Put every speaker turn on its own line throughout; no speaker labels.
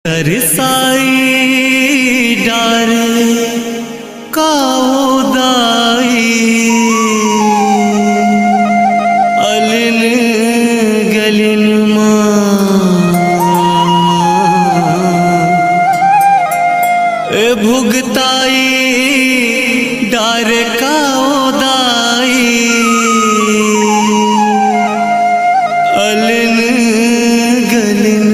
तरसाई डार काउदाई अलिन गलिन ए भुगताई डार काउदाई अलिन गलिन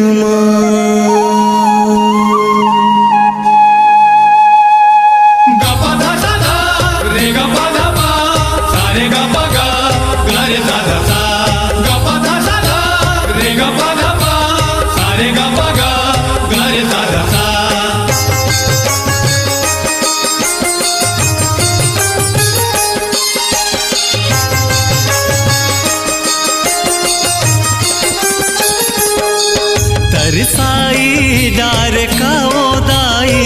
तरसाई डार काउदाई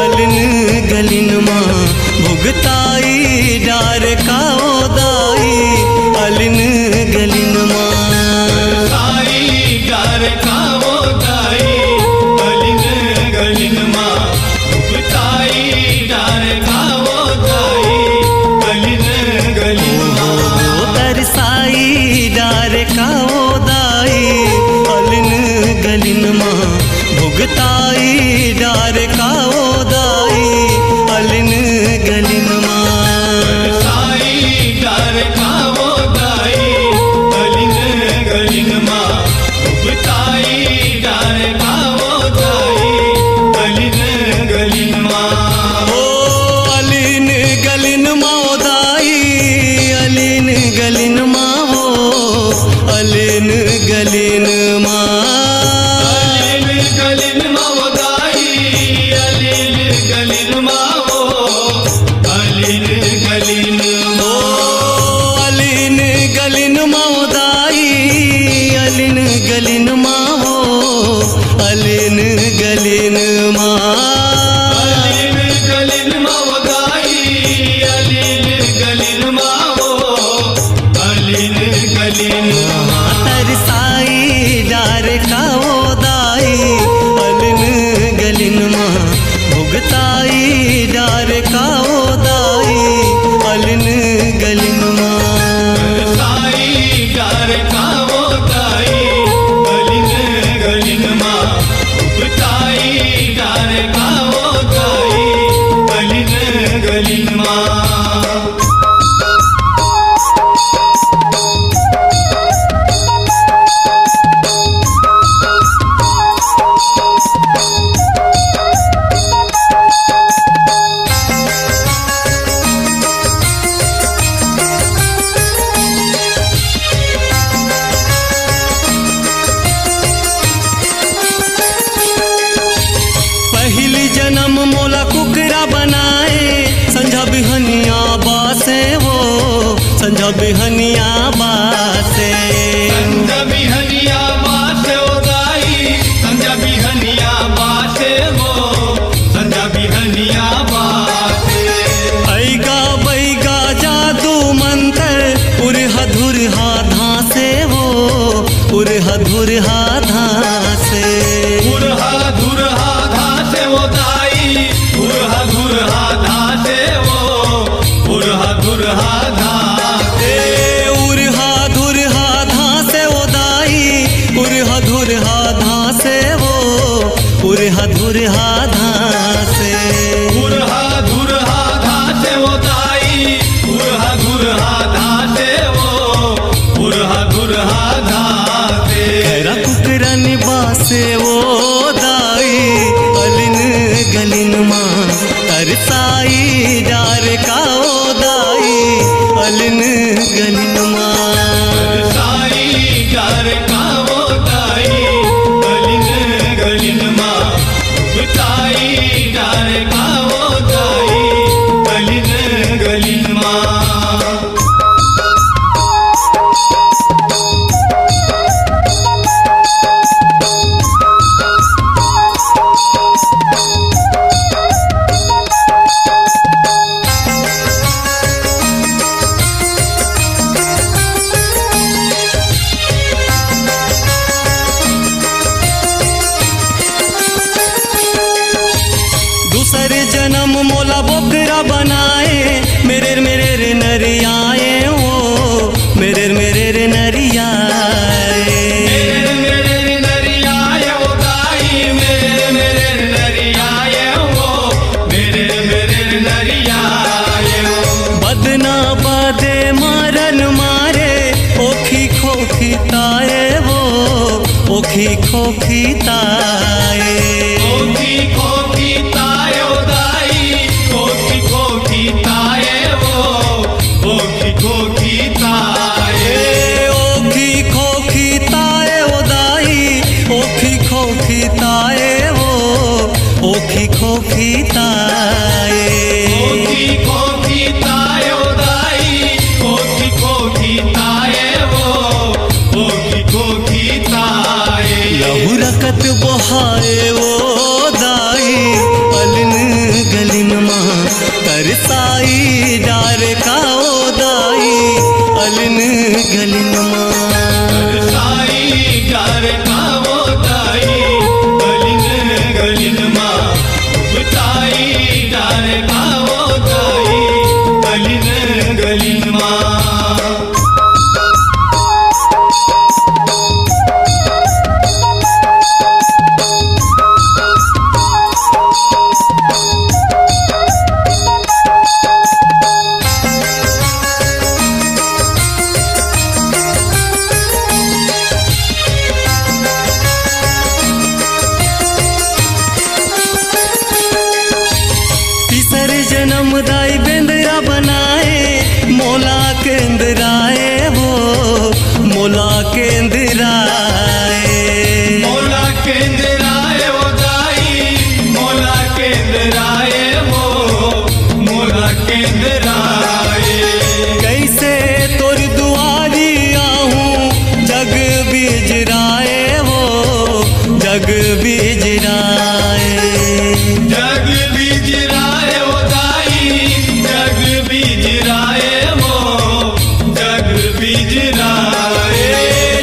अलिन गलिन माँ भुगताई डार काउदाई अलिन गलिन माँ
डार काउदाई अलिन गलिन माँ भुगताई डार काउदाई अलिन गलिन माँ
तरसाई डार काउदाई अलिन गलिन माँ भुगताई डार काउदाई अलिन गलिन माँ
साई डार काउदाई अलिन गलिन माँ भुगताई डार काउदाई अलिन गलिन माँ
ओ अलिन गलिन माउदाई अलिन गलिन माँ हो अलिन गलिन माँ
गलिन माउदाई अलिन गलिन माँ हो अलिन गलिन
ओ अलिन गलिन माउदाई अलिन गलिन माँ हो अलिन गलिन माँ
अलिन गलिन माउदाई अलिन गलिन माँ हो अलिन गलिन माँ
तरसाई डार काउदाई अलिन गलिन माँ भुगताई डार काउदाई अलिन गलिन माँ
साई डार काउदाई अलिन गलिन माँ भुगताई डार काउदाई अलिन गलिन माँ
पहली जन्म मोला कुकरा बनाए संझा बिहनिया बासे वो संझा बिहनिया बासे
संजबी हनिया बासे उदाई संजबी हनिया बासे वो संजबी हनिया बासे
ऐगा बैगा जादू मंत्र उरहा धुरहा धासे वो उरहा धुरहा धासे
उरहा धुरहा धासे उदाई उरहा धुरहा धासे वो उरहा धुरहा धासे
उरहा धुरहा धासे उदाई उरहा धुरहा धासे वो उरहा धुरहा धासे
उरहा धुरहा धासे उदाई उरहा धुरहा धासे वो उरहा धुरहा धासे
तेरा कुकरा निबासे वो दाई अलिन गलिन माँ तरसाई डार काउदाई अलिन गलिन माँ
साई डार काउदाई अलिन गलिन माँ भुगताई डार काउदाई अलिन गलिन माँ
खोखी ताए
खोखी खोखी तायो दाई खोखी खोखी ताये वो खोखी खोखी ताये
ओखी खोखी ताए ओ दाई ओखी खोखी ताए वो ओखी खोखी ताए
खोखी खोखी तायो दाई खोखी खोखी ताये वो खोखी खोखी ताये
लहू रकत बहाए वो दाई अलिन गलिन माँ तरसाई डार का ओ दाई अलिन गलिन माँ
साई गार का वो दाई गलिन गलिन माँ उगताई डार का वो दाई गलिन गलिन माँ
तीसरे जन्म दाई बेंदरा बनाए मोला केंद्राए वो मोला केंद्राए
मोला केंद्राए वो दाई मोला केंद्राए वो मोला केंद्राए
कैसे तोर दुआरी आहूँ जग बिजराए वो जग बिजराए
जग बिजराए वो दाई जग बिजराए वो जग बिजराए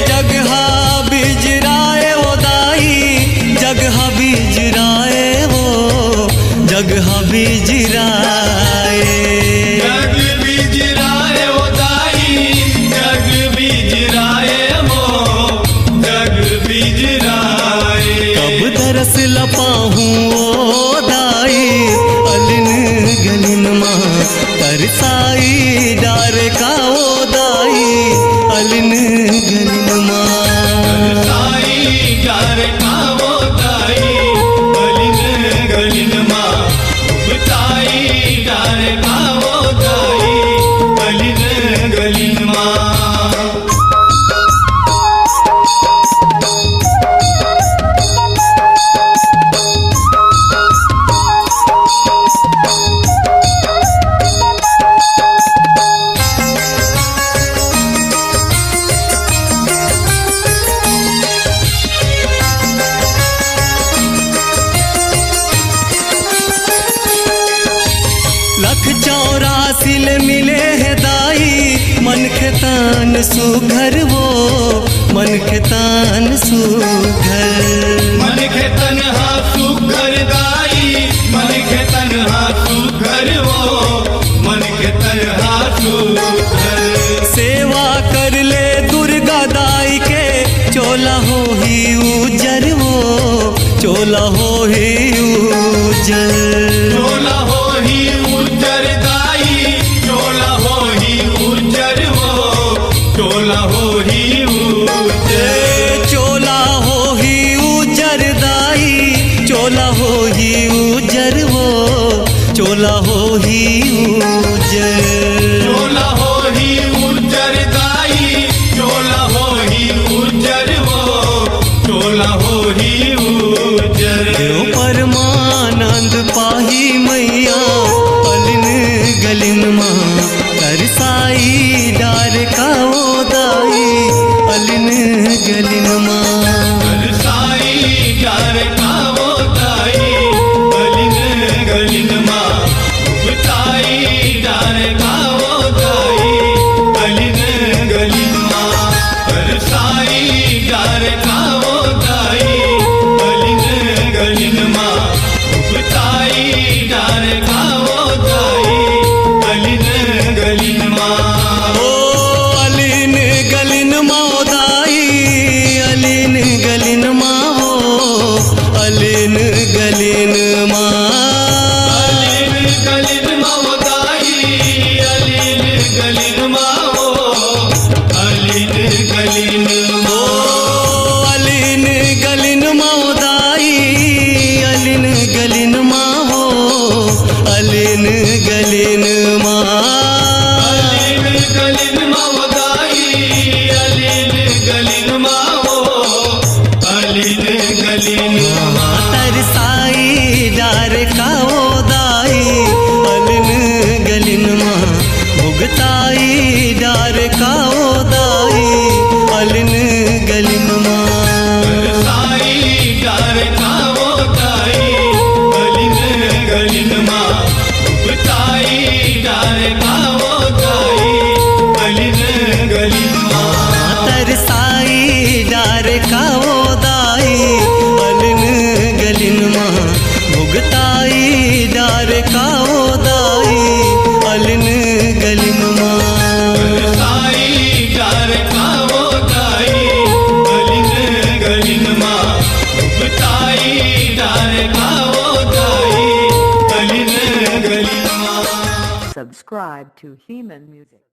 जगहा बिजराए वो दाई जगहा बिजराए वो जगहा बिजराए
जग बिजराए वो दाई जग बिजराए वो जग बिजराए
कब दरस लपाहूँ ओ दाई अलिन गलिन माँ तरसाई डार का ओ दाई अलिन गलिन माँ
साई गार का वो दाई गलिन गलिन माँ उगताई गार का वो दाई गलिन गलिन माँ
लख 84 ले मिले है दाई मन के तान सुघर वो मन के तान सुघर
मन के तनहा सुघर दाई मन के तनहा सुघर वो मन के तनहा सुघर
सेवा कर ले दुर्गा दाई के चोला हो ही उजर वो चोला हो ही उजर
चोला हो ही उज्जर दाई चोला हो ही उज्जर वो चोला हो ही उज्जर
चोला हो ही उजर दाई चोला हो ही उजर वो चोला हो ही उजर
चोला हो ही उज्जर दाई चोला हो ही उज्जर वो चोला हो ही उज्जर
देव परमानंद पाही मैया अलिन गलिन माँ तरसाई डार का ओ दाई अलिन गलिन माँ
साई गार का वो दाई गलिन गलिन माँ उगताई डार का वो दाई गलिन गलिन माँ साई गार का वो दाई गलिन गलिन माँ उगताई डार का वो दाई गलिन गलिन माँ
ओ अलिन गलिन माँ ओ दाई अलिन गलिन माँ हो अलिन गलिन माँ
अलिन गलिन माँ दाई अलिन गलिन माँ अलिन गलिन
ओ अलिन गलिन
Subscribe to Heman Music.